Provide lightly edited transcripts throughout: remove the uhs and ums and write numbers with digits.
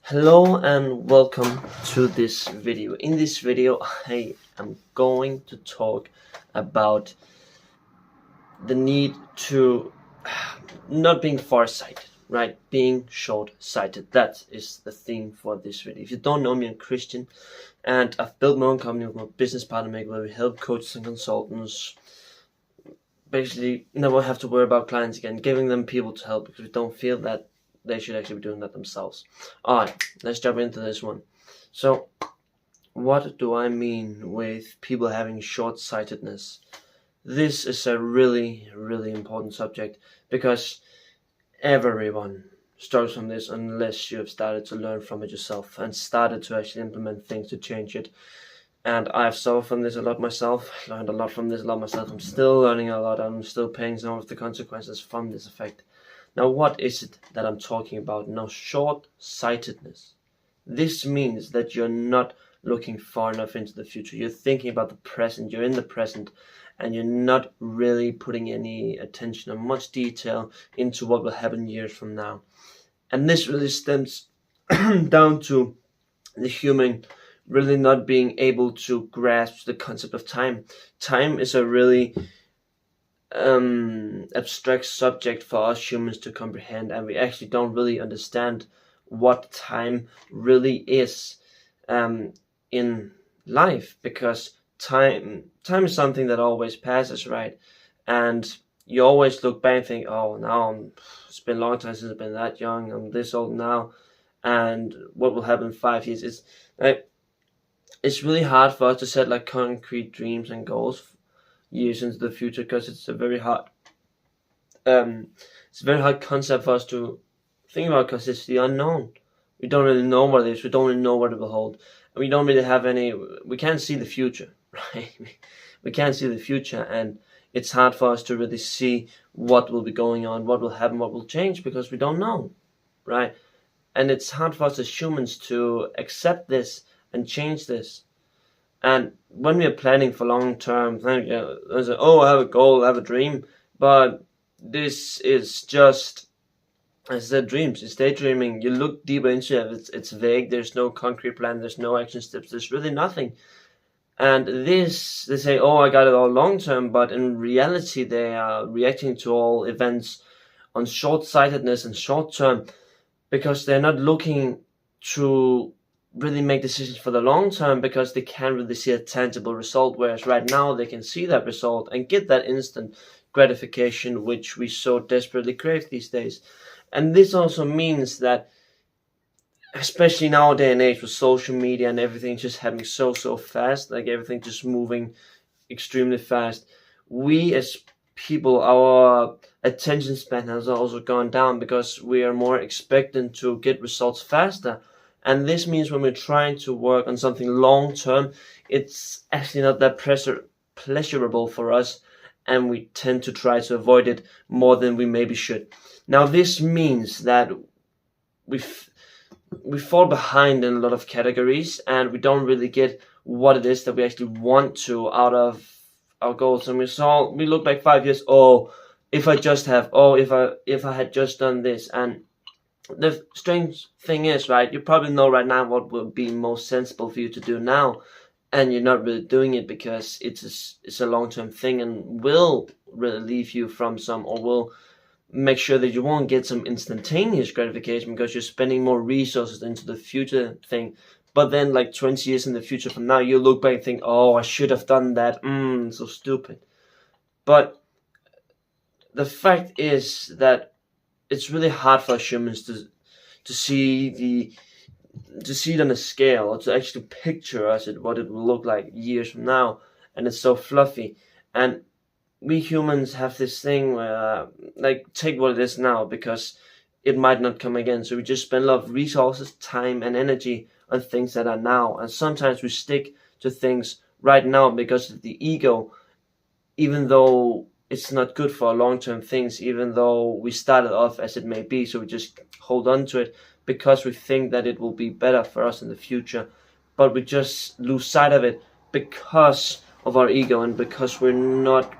Hello and welcome to this video. In this video, I am going to talk about the need to not being farsighted, right? Being short-sighted. That is the theme for this video. If you don't know me, I'm Christian, and I've built my own company with my business partner, where we help coaches and consultants basically never have to worry about clients again, giving them people to help because we don't feel that they should actually be doing that themselves. Alright, let's jump into this one. So, what do I mean with people having short-sightedness? This is a really important subject because everyone struggles from this unless you have started to learn from it yourself and started to actually implement things to change it. And I've suffered from this a lot myself, learned a lot from this a lot myself. I'm still learning a lot, and I'm still paying some of the consequences from this effect. Now, what is it that I'm talking about? Now, short-sightedness. This means that you're not looking far enough into the future. You're thinking about the present, you're in the present, and you're not really putting any attention or much detail into what will happen years from now. And this really stems down to the human really not being able to grasp the concept of time. Time is a really abstract subject for us humans to comprehend, and we actually don't really understand what time really is in life, because time is something that always passes, right? And you always look back and think, oh, now it's been a long time since I've been that young, I'm this old now, and what will happen in 5 years? Is like, it's really hard for us to set like concrete dreams and goals years into the future, because it's a very hard concept for us to think about, because it's the unknown. We don't really know what it is. We don't really know what it will hold, and we don't really have we can't see the future, right? We can't see the future, and it's hard for us to really see what will be going on, what will happen, what will change, because we don't know, right? And it's hard for us as humans to accept this and change this. And when we are planning for long term, I have a goal, I have a dream, but this is just, as I said, dreams. It's daydreaming. You look deeper into it, it's vague. There's no concrete plan. There's no action steps. There's really nothing. And this, they say, oh, I got it all long term, but in reality, they are reacting to all events on short-sightedness and short term, because they're not looking to really make decisions for the long term, because they can't really see a tangible result, whereas right now they can see that result and get that instant gratification which we so desperately crave these days. And this also means that, especially nowadays and age with social media and everything just happening so fast, like everything just moving extremely fast, we as people, our attention span has also gone down, because we are more expectant to get results faster. And this means when we're trying to work on something long term, it's actually not that pleasurable for us, and we tend to try to avoid it more than we maybe should. Now, this means that we fall behind in a lot of categories, and we don't really get what it is that we actually want to out of our goals. And we look back 5 years, if I had just done this. And the strange thing is, right, you probably know right now what would be most sensible for you to do now, and you're not really doing it because it's a long-term thing, and will relieve you from some, or will make sure that you won't get some instantaneous gratification, because you're spending more resources into the future thing. But then, like 20 years in the future from now, you look back and think, oh, I should have done that, so stupid. But the fact is that it's really hard for us humans to see it on a scale, or to actually picture what it will look like years from now. And it's so fluffy. And we humans have this thing where, like, take what it is now, because it might not come again. So we just spend a lot of resources, time, and energy on things that are now. And sometimes we stick to things right now because of the ego, even though it's not good for long-term things, even though we started off as it may be. So we just hold on to it because we think that it will be better for us in the future. But we just lose sight of it because of our ego, and because we're not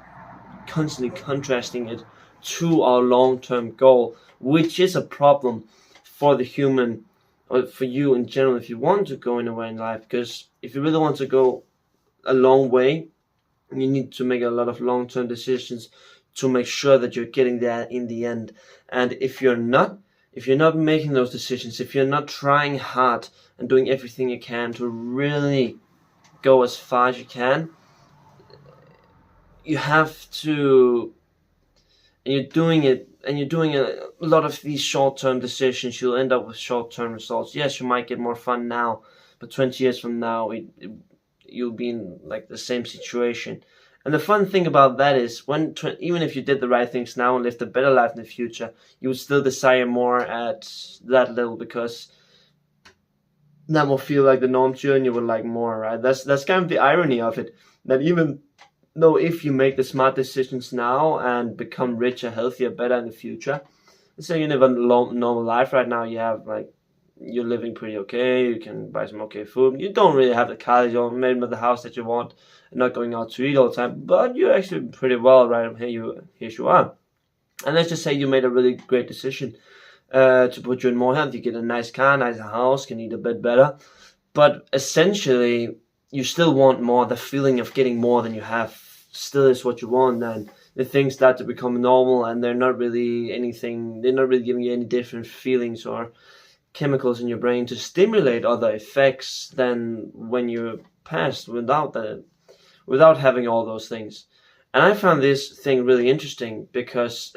constantly contrasting it to our long-term goal, which is a problem for the human or for you in general, if you want to go anywhere in life. Because if you really want to go a long way, you need to make a lot of long-term decisions to make sure that you're getting there in the end. And if you're not making those decisions, if you're not trying hard and doing everything you can to really go as far as you can, you have to, and you're doing a lot of these short-term decisions, you'll end up with short-term results. Yes, you might get more fun now, but 20 years from now, you'll be in like the same situation. And the fun thing about that is, even if you did the right things now and lived a better life in the future, you would still desire more at that level, because that will feel like the norm to you, and you would like more, right? That's kind of the irony of it. That even though if you make the smart decisions now and become richer, healthier, better in the future, let's say you live a normal life right now, you're living pretty okay, you can buy some okay food, you don't really have the car that you want, maybe not the house that you want, and not going out to eat all the time, but you're actually pretty well, right? Here you are. And let's just say you made a really great decision to put you in more health. You get a nice car, nicer house, can eat a bit better, but essentially you still want more. The feeling of getting more than you have still is what you want, and the things start to become normal, and they're not really giving you any different feelings or chemicals in your brain to stimulate other effects than when you're past without having all those things. And I found this thing really interesting because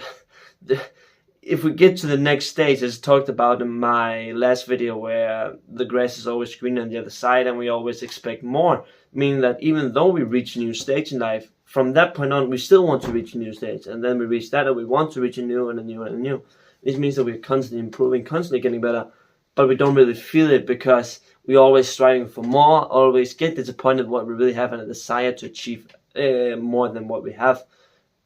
if we get to the next stage, as talked about in my last video, where the grass is always greener on the other side and we always expect more, meaning that even though we reach a new stage in life, from that point on we still want to reach a new stage, and then we reach that and we want to reach a new and a new and a new. This means that we're constantly improving, constantly getting better, but we don't really feel it because we're always striving for more, always get disappointed what we really have and a desire to achieve more than what we have,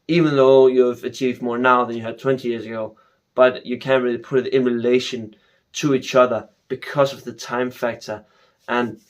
even though you've achieved more now than you had 20 years ago, but you can't really put it in relation to each other because of the time factor. And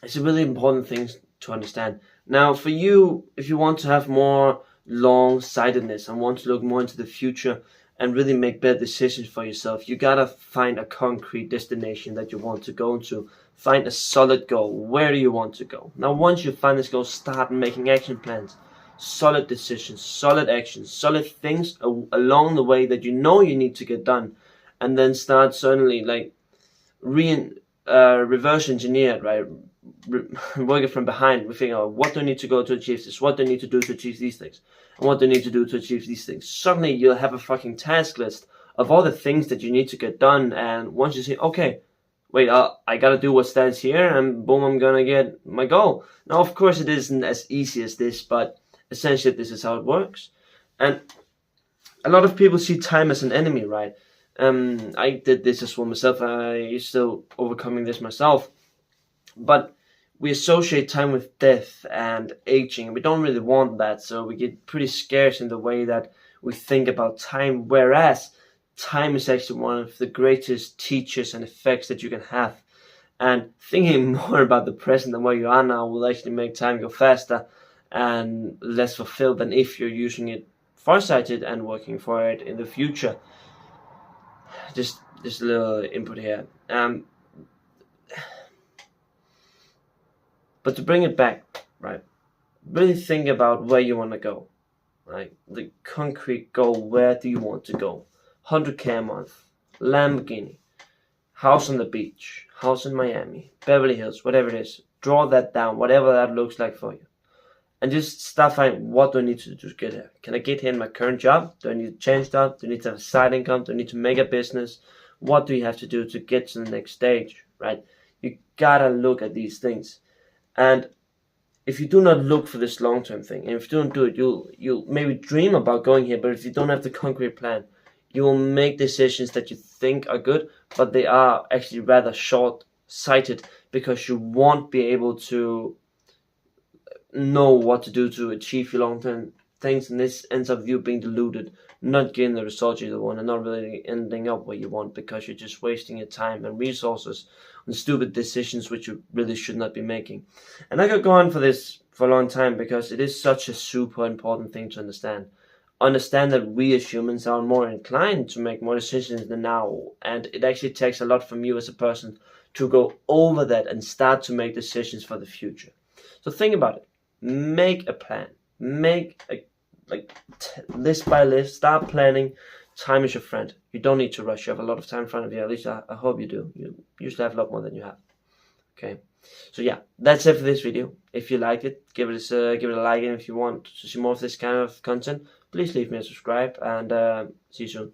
it's a really important thing to understand. Now, for you, if you want to have more long-sightedness and want to look more into the future and really make better decisions for yourself, you gotta find a concrete destination that you want to go to. Find a solid goal. Where do you want to go? Now, once you find this goal, start making action plans. Solid decisions, solid actions, solid things along the way that you know you need to get done, and then start suddenly reverse engineer it, right? Work it from behind. We think, what do I need to go to achieve this? What do I need to do to achieve these things? And what do I need to do to achieve these things? Suddenly you'll have a fucking task list of all the things that you need to get done, and once you say, okay, wait, I gotta do what stands here, and boom, I'm gonna get my goal. Now, of course, it isn't as easy as this, but essentially this is how it works. And a lot of people see time as an enemy, right? I did this as well myself. I'm still overcoming this myself. But we associate time with death and aging, and we don't really want that, so we get pretty scarce in the way that we think about time, whereas time is actually one of the greatest teachers and effects that you can have. And thinking more about the present and where you are now will actually make time go faster and less fulfilled than if you're using it farsighted and working for it in the future. Just a little input here. But to bring it back, right? Really think about where you want to go, right? The concrete goal. Where do you want to go? 100K a month, Lamborghini, house on the beach, house in Miami, Beverly Hills, whatever it is. Draw that down, whatever that looks like for you. And just start finding, what do I need to do to get there? Can I get here in my current job? Do I need to change that? Do I need to have a side income? Do I need to make a business? What do you have to do to get to the next stage, right? You gotta look at these things. And if you do not look for this long-term thing, and if you don't do it, you'll maybe dream about going here, but if you don't have the concrete plan, you will make decisions that you think are good, but they are actually rather short-sighted, because you won't be able to know what to do to achieve your long-term things, and this ends up you being deluded, not getting the results you want, and not really ending up where you want, because you're just wasting your time and resources on stupid decisions which you really should not be making. And I could go on for this for a long time, because it is such a super important thing to understand. understand that we as humans are more inclined to make more decisions in the now, and it actually takes a lot from you as a person to go over that and start to make decisions for the future. So think about it. Make a plan. Make a list by list. Start planning. Time is your friend. You don't need to rush. You have a lot of time in front of you. At least I hope you do. You usually have a lot more than you have. Okay. So yeah, that's it for this video. If you liked it, give it a like, and if you want to see more of this kind of content, please leave me a subscribe, and see you soon.